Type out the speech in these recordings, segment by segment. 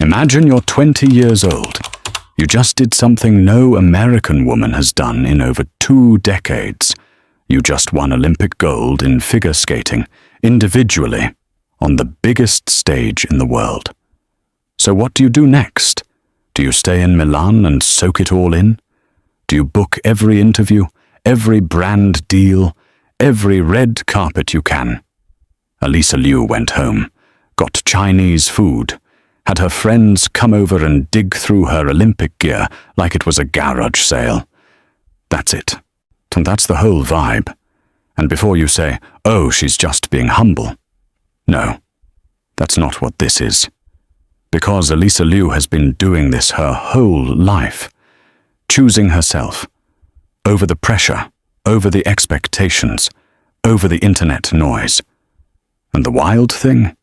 Imagine you're 20 years old. You just did something no American woman has done in over 2 decades. You just won Olympic gold in figure skating, individually, on the biggest stage in the world. So what do you do next? Do you stay in Milan and soak it all in? Do you book every interview, every brand deal, every red carpet you can? Alysa Liu went home, got Chinese food, had her friends come over and dig through her Olympic gear like it was a garage sale. That's it. And that's the whole vibe. And before you say, oh, she's just being humble. No, that's not what this is. Because Alysa Liu has been doing this her whole life, choosing herself, over the pressure, over the expectations, over the internet noise. And the wild thing?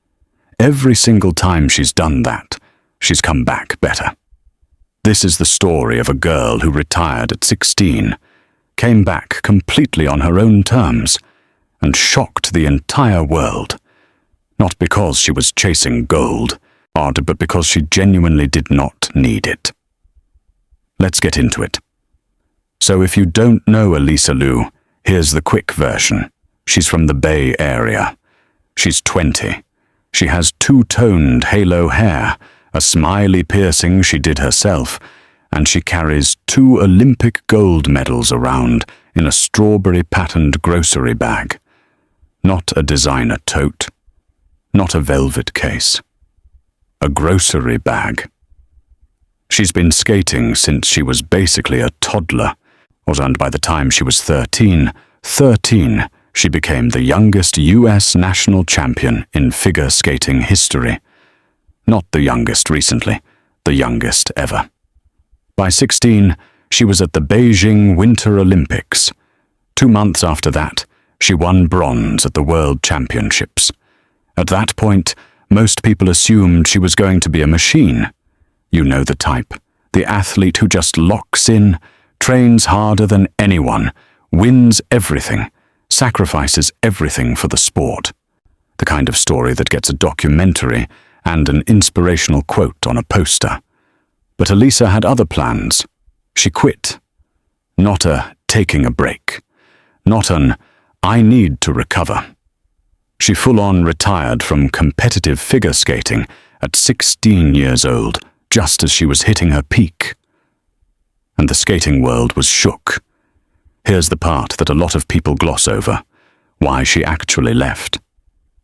Every single time she's done that, she's come back better. This is the story of a girl who retired at 16, came back completely on her own terms, and shocked the entire world. Not because she was chasing gold, but because she genuinely did not need it. Let's get into it. So if you don't know Alysa Liu, here's the quick version. She's from the Bay Area. She's 20. She has 2-toned halo hair, a smiley piercing she did herself, and she carries 2 Olympic gold medals around in a strawberry-patterned grocery bag. Not a designer tote, not a velvet case. A grocery bag. She's been skating since she was basically a toddler, and by the time she was 13, she became the youngest US national champion in figure skating history. Not the youngest recently, the youngest ever. By 16, she was at the Beijing Winter Olympics. 2 months after that, she won bronze at the World Championships. At that point, most people assumed she was going to be a machine. You know the type. The athlete who just locks in, trains harder than anyone, wins everything, sacrifices everything for the sport. The kind of story that gets a documentary and an inspirational quote on a poster. But Alysa had other plans. She quit. Not a taking a break. Not an I need to recover. She full-on retired from competitive figure skating at 16 years old, just as she was hitting her peak. And the skating world was shook. Here's the part that a lot of people gloss over. Why she actually left.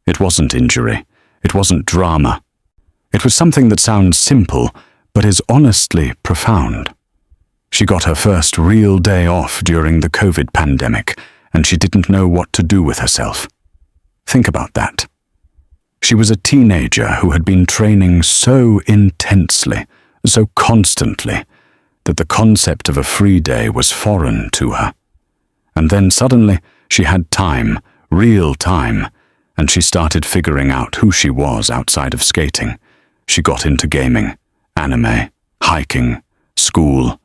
It wasn't injury. It wasn't drama. It was something that sounds simple, but is honestly profound. She got her first real day off during the COVID pandemic, and she didn't know what to do with herself. Think about that. She was a teenager who had been training so intensely, so constantly, that the concept of a free day was foreign to her. And then suddenly, she had time, real time, and she started figuring out who she was outside of skating. She got into gaming, anime, hiking, school,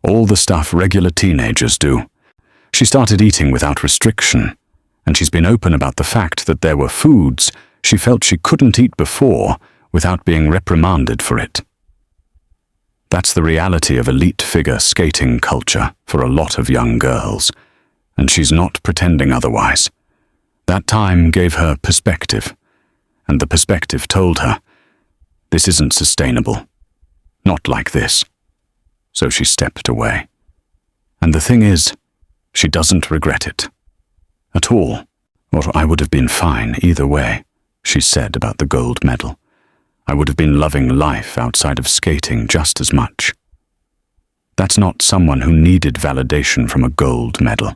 all the stuff regular teenagers do. She started eating without restriction, and she's been open about the fact that there were foods she felt she couldn't eat before without being reprimanded for it. That's the reality of elite figure skating culture for a lot of young girls, and she's not pretending otherwise. That time gave her perspective, and the perspective told her, this isn't sustainable. Not like this. So she stepped away. And the thing is, she doesn't regret it. At all. Or I would have been fine either way, she said about the gold medal. I would have been loving life outside of skating just as much. That's not someone who needed validation from a gold medal.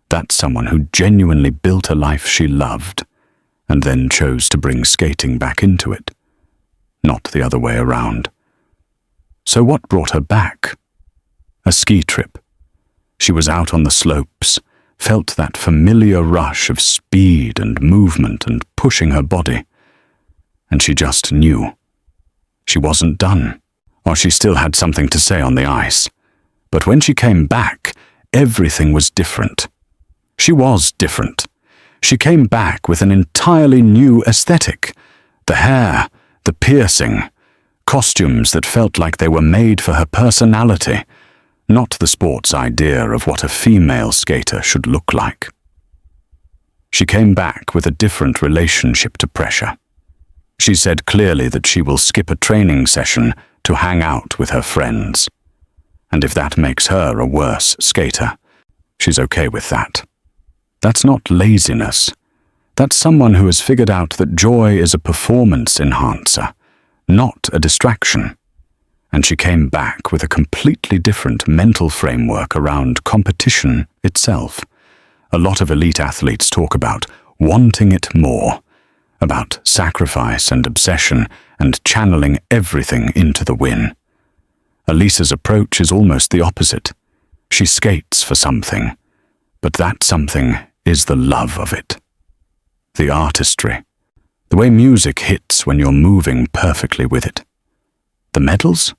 That's someone who genuinely built a life she loved, and then chose to bring skating back into it. Not the other way around. So what brought her back? A ski trip. She was out on the slopes, felt that familiar rush of speed and movement and pushing her body. And she just knew. She wasn't done, or she still had something to say on the ice. But when she came back, everything was different. She was different. She came back with an entirely new aesthetic. The hair, the piercing, costumes that felt like they were made for her personality, not the sport's idea of what a female skater should look like. She came back with a different relationship to pressure. She said clearly that she will skip a training session to hang out with her friends. And if that makes her a worse skater, she's okay with that. That's not laziness. That's someone who has figured out that joy is a performance enhancer, not a distraction. And she came back with a completely different mental framework around competition itself. A lot of elite athletes talk about wanting it more, about sacrifice and obsession and channeling everything into the win. Alysa's approach is almost the opposite. She skates for something, but that something is the love of it. The artistry. The way music hits when you're moving perfectly with it. The medals?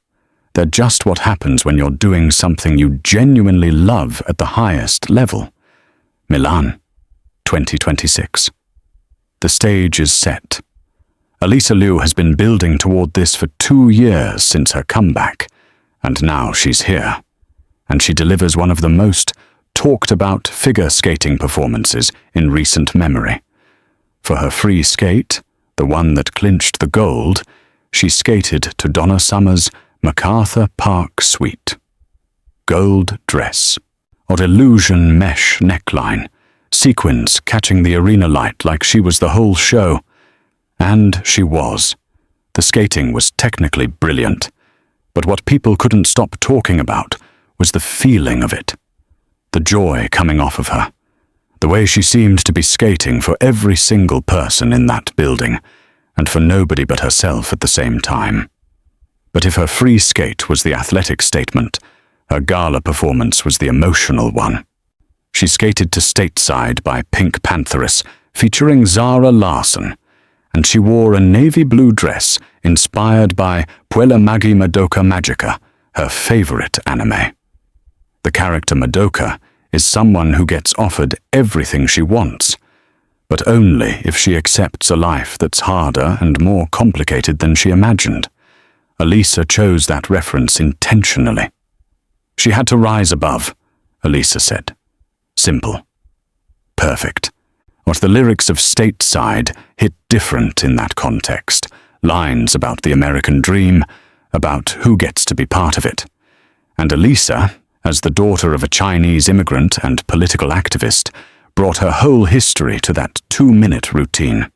They're just what happens when you're doing something you genuinely love at the highest level. Milan, 2026. The stage is set. Alysa Liu has been building toward this for 2 years since her comeback, and now she's here. And she delivers one of the most talked about figure skating performances in recent memory. For her free skate, the one that clinched the gold, she skated to Donna Summer's MacArthur Park Suite. Gold dress, or illusion mesh neckline, sequins catching the arena light like she was the whole show. And she was. The skating was technically brilliant, but what people couldn't stop talking about was the feeling of it. The joy coming off of her. The way she seemed to be skating for every single person in that building, and for nobody but herself at the same time. But if her free skate was the athletic statement, her gala performance was the emotional one. She skated to Stateside by Pink Pantheress, featuring Zara Larsson, and she wore a navy blue dress inspired by Puella Magi Madoka Magica, her favorite anime. The character Madoka is someone who gets offered everything she wants, but only if she accepts a life that's harder and more complicated than she imagined. Alysa chose that reference intentionally. She had to rise above, Alysa said. Simple. Perfect. But the lyrics of Stateside hit different in that context. Lines about the American dream, about who gets to be part of it. And Alysa, as the daughter of a Chinese immigrant and political activist, brought her whole history to that 2-minute routine.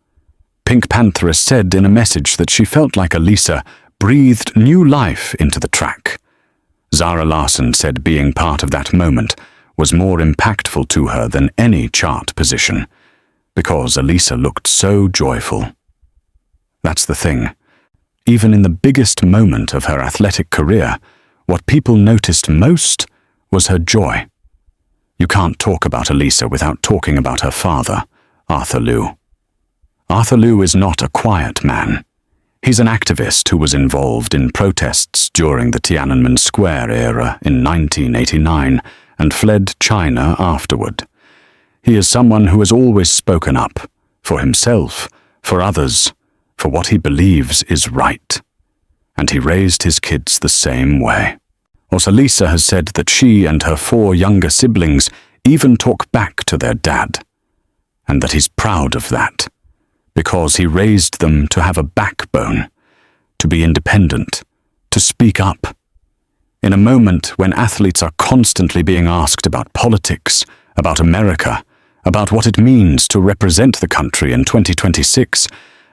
Pink Pantheress said in a message that she felt like Alysa breathed new life into the track. Zara Larsson said being part of that moment was more impactful to her than any chart position, because Alysa looked so joyful. That's the thing. Even in the biggest moment of her athletic career, what people noticed most was her joy. You can't talk about Alysa without talking about her father, Arthur Liu. Arthur Liu is not a quiet man. He's an activist who was involved in protests during the Tiananmen Square era in 1989 and fled China afterward. He is someone who has always spoken up, for himself, for others, for what he believes is right. And he raised his kids the same way. Alysa has said that she and her 4 younger siblings even talk back to their dad, and that he's proud of that, because he raised them to have a backbone, to be independent, to speak up. In a moment when athletes are constantly being asked about politics, about America, about what it means to represent the country in 2026,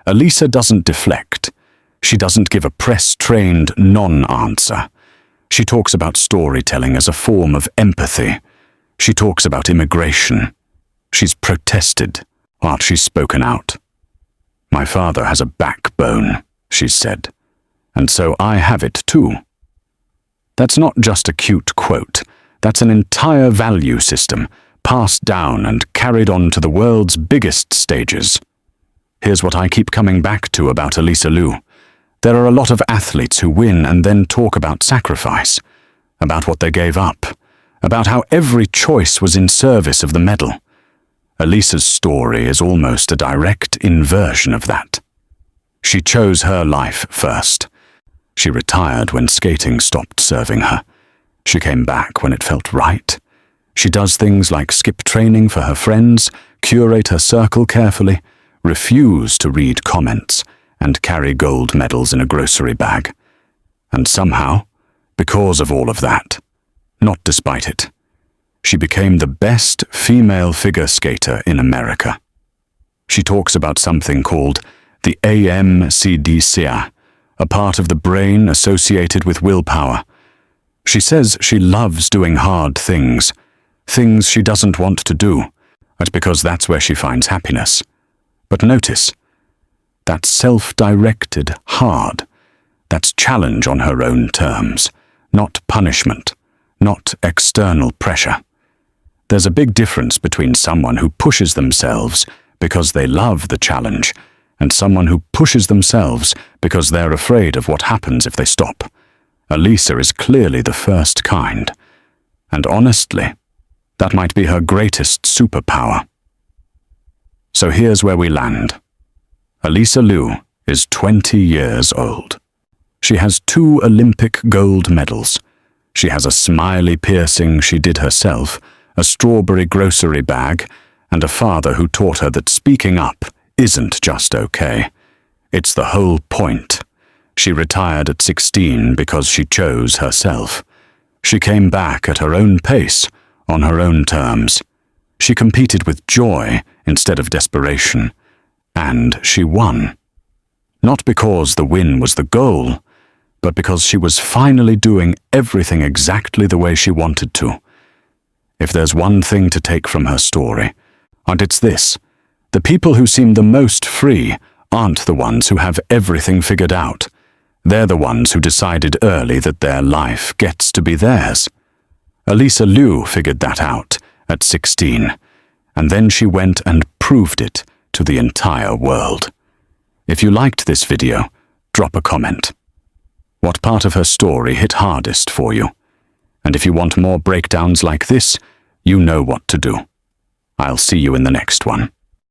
Alysa doesn't deflect. She doesn't give a press-trained non-answer. She talks about storytelling as a form of empathy. She talks about immigration. She's protested, while she's spoken out. My father has a backbone, she said, and so I have it too. That's not just a cute quote. That's an entire value system, passed down and carried on to the world's biggest stages. Here's what I keep coming back to about Alysa Liu. There are a lot of athletes who win and then talk about sacrifice, about what they gave up, about how every choice was in service of the medal. Alysa's story is almost a direct inversion of that. She chose her life first. She retired when skating stopped serving her. She came back when it felt right. She does things like skip training for her friends, curate her circle carefully, refuse to read comments, and carry gold medals in a grocery bag. And somehow, because of all of that, not despite it, she became the best female figure skater in America. She talks about something called the AMCDCA, a part of the brain associated with willpower. She says she loves doing hard things she doesn't want to do, because that's where she finds happiness. But notice, that's self-directed hard. That's challenge on her own terms, not punishment, not external pressure. There's a big difference between someone who pushes themselves because they love the challenge and someone who pushes themselves because they're afraid of what happens if they stop. Alysa is clearly the first kind. And honestly, that might be her greatest superpower. So here's where we land. Alysa Liu is 20 years old. She has 2 Olympic gold medals. She has a smiley piercing she did herself, a strawberry grocery bag, and a father who taught her that speaking up isn't just okay. It's the whole point. She retired at 16 because she chose herself. She came back at her own pace, on her own terms. She competed with joy instead of desperation, and she won. Not because the win was the goal, but because she was finally doing everything exactly the way she wanted to. If there's one thing to take from her story, and it's this: the people who seem the most free aren't the ones who have everything figured out. They're the ones who decided early that their life gets to be theirs. Alysa Liu figured that out at 16, and then she went and proved it to the entire world. If you liked this video, drop a comment. What part of her story hit hardest for you? And if you want more breakdowns like this, you know what to do. I'll see you in the next one.